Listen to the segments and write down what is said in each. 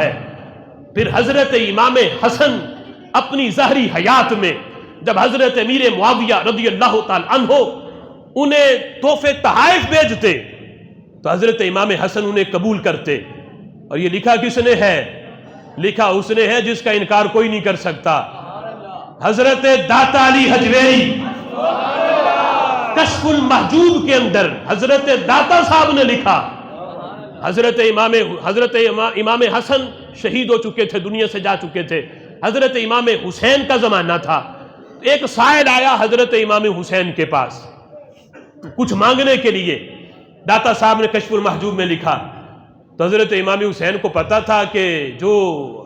ہے۔ پھر حضرت امام حسن اپنی ظاہری حیات میں جب حضرت امیر معاویہ رضی اللہ تعالی عنہ انہیں تحفے تحائف بھیجتے تو حضرت امام حسن انہیں قبول کرتے، اور یہ لکھا کس نے ہے؟ لکھا اس نے ہے جس کا انکار کوئی نہیں کر سکتا، حضرت داتا علی حجویری۔ کشف المحجوب کے اندر حضرت داتا صاحب نے لکھا، حضرت امام حسن شہید ہو چکے تھے، دنیا سے جا چکے تھے، حضرت امام حسین کا زمانہ تھا۔ ایک سائل آیا حضرت امام حسین کے پاس کچھ مانگنے کے لیے، داتا صاحب نے کشف المحجوب میں لکھا، تو حضرت امام حسین کو پتا تھا کہ جو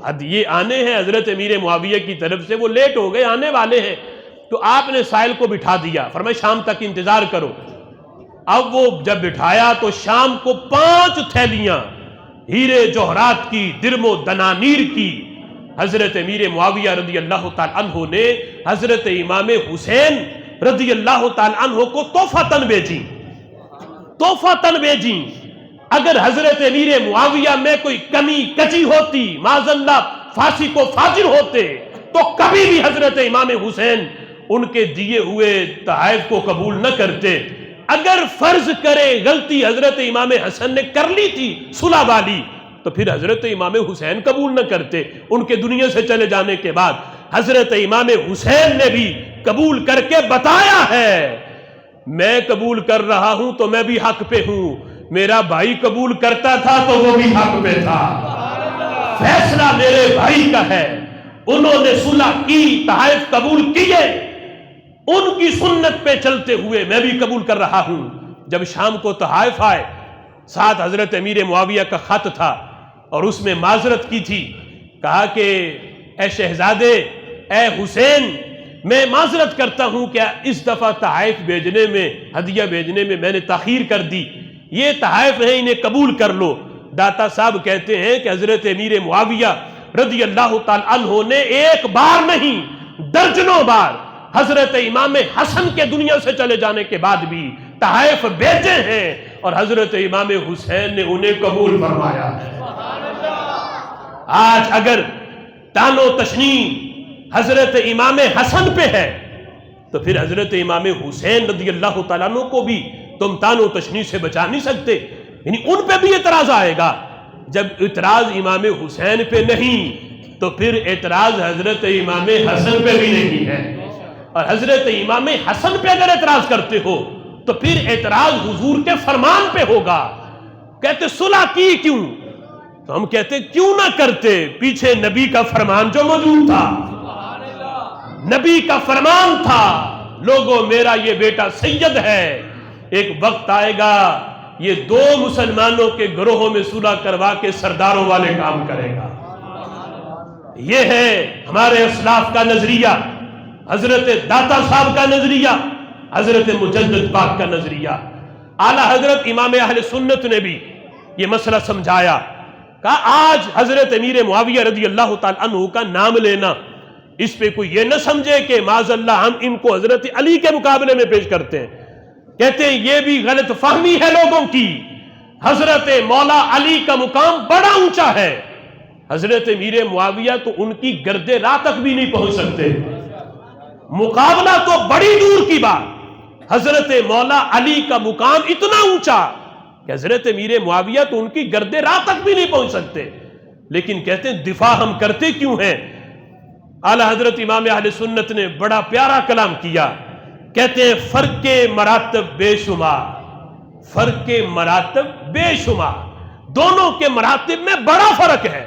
ہدیے آنے ہیں حضرت امیر معاویہ کی طرف سے وہ لیٹ ہو گئے، آنے والے ہیں، تو آپ نے سائل کو بٹھا دیا، فرمایا شام تک انتظار کرو۔ اب وہ جب بٹھایا تو شام کو 5 تھیلیاں ہیرے جوہرات کی، درم و دنانیر کی حضرت امیر معاویہ رضی اللہ تعالی عنہ نے حضرت امام حسین رضی اللہ تعالی عنہ کو تحفتاً بھیجی، تحفتاً بھیجی۔ اگر حضرت امیر معاویہ میں کوئی کمی کچی ہوتی، معاذ اللہ فاسق و فاجر ہوتے، تو کبھی بھی حضرت امام حسین ان کے دیے ہوئے تحائف کو قبول نہ کرتے۔ اگر فرض کرے غلطی حضرت امام حسن نے کر لی تھی صلح والی، تو پھر حضرت امام حسین قبول نہ کرتے۔ ان کے دنیا سے چلے جانے کے بعد حضرت امام حسین نے بھی قبول کر کے بتایا ہے، میں قبول کر رہا ہوں تو میں بھی حق پہ ہوں، میرا بھائی قبول کرتا تھا تو وہ بھی حق پہ تھا، فیصلہ میرے بھائی کا ہے، انہوں نے صلح کی، تحائف قبول کیے، ان کی سنت پہ چلتے ہوئے میں بھی قبول کر رہا ہوں۔ جب شام کو تحائف آئے، ساتھ حضرت امیر معاویہ کا خط تھا اور اس میں معذرت کی تھی، کہا کہ اے شہزادے، اے حسین، میں معذرت کرتا ہوں کہ اس دفعہ تحائف بھیجنے میں، ہدیہ بھیجنے میں نے تاخیر کر دی، یہ تحائف ہیں انہیں قبول کر لو۔ داتا صاحب کہتے ہیں کہ حضرت امیر معاویہ رضی اللہ تعالی عنہ نے ایک بار نہیں درجنوں بار حضرت امام حسن کے دنیا سے چلے جانے کے بعد بھی تحائف بھیجے ہیں، اور حضرت امام حسین نے انہیں قبول فرمایا ہے۔ آج اگر تان و تشنیع حضرت امام حسن پہ ہے تو پھر حضرت امام حسین رضی اللہ تعالیٰ عنہ کو بھی تم تان و تشنیع سے بچا نہیں سکتے، یعنی ان پہ بھی اعتراض آئے گا۔ جب اعتراض امام حسین پہ نہیں تو پھر اعتراض حضرت امام حسن پہ بھی نہیں ہے، اور حضرت امام حسن پہ اگر اعتراض کرتے ہو تو پھر اعتراض حضور کے فرمان پہ ہوگا۔ کہتے صلح کی کیوں؟ تو ہم کہتے کیوں نہ کرتے، پیچھے نبی کا فرمان جو موجود تھا، نبی کا فرمان تھا، لوگوں میرا یہ بیٹا سید ہے، ایک وقت آئے گا یہ 2 مسلمانوں کے گروہوں میں صلح کروا کے سرداروں والے کام کرے گا۔ یہ ہے ہمارے اسلاف کا نظریہ، حضرت داتا صاحب کا نظریہ، حضرت مجدد پاک کا نظریہ۔ اعلیٰ حضرت امام اہل سنت نے بھی یہ مسئلہ سمجھایا، کہا آج حضرت امیر معاویہ رضی اللہ تعالی عنہ کا نام لینا، اس پہ کوئی یہ نہ سمجھے کہ معاذ اللہ ہم ان کو حضرت علی کے مقابلے میں پیش کرتے ہیں۔ کہتے ہیں یہ بھی غلط فہمی ہے لوگوں کی، حضرت مولا علی کا مقام بڑا اونچا ہے، حضرت امیر معاویہ تو ان کی گرد راہ تک بھی نہیں پہنچ سکتے، مقابلہ تو بڑی دور کی بات، حضرت مولا علی کا مقام اتنا اونچا کہ حضرت امیر معاویہ تو ان کی گرد راہ تک بھی نہیں پہنچ سکتے، لیکن کہتے ہیں دفاع ہم کرتے کیوں ہیں؟ اعلیٰ حضرت امام اہل سنت نے بڑا پیارا کلام کیا، کہتے ہیں فرق کے مراتب بے شمار، فرق کے مراتب بے شمار، دونوں کے مراتب میں بڑا فرق ہے،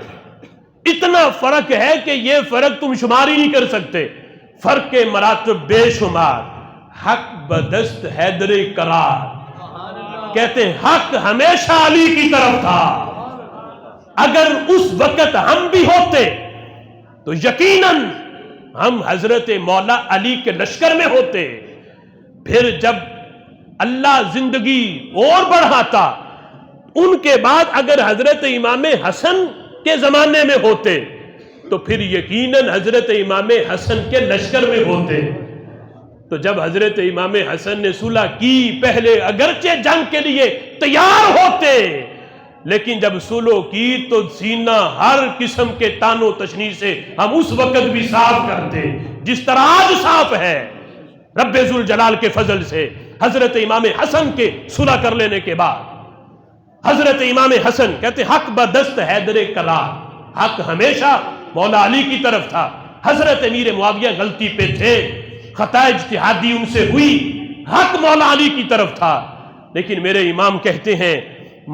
اتنا فرق ہے کہ یہ فرق تم شمار ہی نہیں کر سکتے، فرق کے مراتب بے شمار، حق بدست حیدر قرار، کہتے ہیں حق ہمیشہ علی کی طرف تھا، اگر اس وقت ہم بھی ہوتے تو یقیناً ہم حضرت مولا علی کے لشکر میں ہوتے، پھر جب اللہ زندگی اور بڑھاتا ان کے بعد اگر حضرت امام حسن کے زمانے میں ہوتے تو پھر یقیناً حضرت امام حسن کے لشکر میں ہوتے۔ تو جب حضرت امام حسن نے صلح کی، پہلے اگرچہ جنگ کے لیے تیار ہوتے لیکن جب سلو کی تو سینہ ہر قسم کے تان و تشنیع سے ہم اس وقت بھی صاف کرتے جس طرح آج صاف ہے رب ذوالجلال کے فضل سے۔ حضرت امام حسن کے صلح کر لینے کے بعد حضرت امام حسن کہتے حق بدست حیدر کرار، حق ہمیشہ مولا علی کی طرف تھا، حضرت امیر معاویہ غلطی پہ تھے، خطا اجتہادی ان سے ہوئی، حق مولا علی کی طرف تھا، لیکن میرے امام کہتے ہیں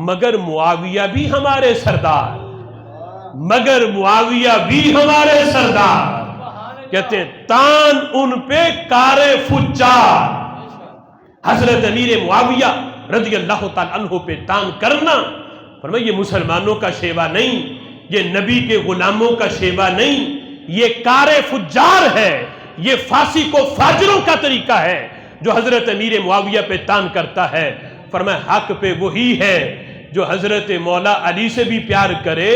مگر معاویہ بھی ہمارے سردار، مگر معاویہ بھی ہمارے سردار، کہتے ہیں تان ان پہ کار فجار۔ حضرت امیر معاویہ رضی اللہ تعالیٰ عنہ پہ تان کرنا، فرمایا یہ مسلمانوں کا شیوا نہیں، یہ نبی کے غلاموں کا شیوا نہیں، یہ کار فجار ہے، یہ فاسق و فاجروں کا طریقہ ہے جو حضرت امیر معاویہ پہ تان کرتا ہے۔ فرمایا حق پہ وہی ہے جو حضرت مولا علی سے بھی پیار کرے،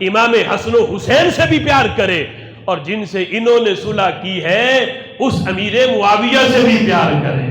امام حسن و حسین سے بھی پیار کرے، اور جن سے انہوں نے صلح کی ہے اس امیر معاویہ سے بھی پیار کرے۔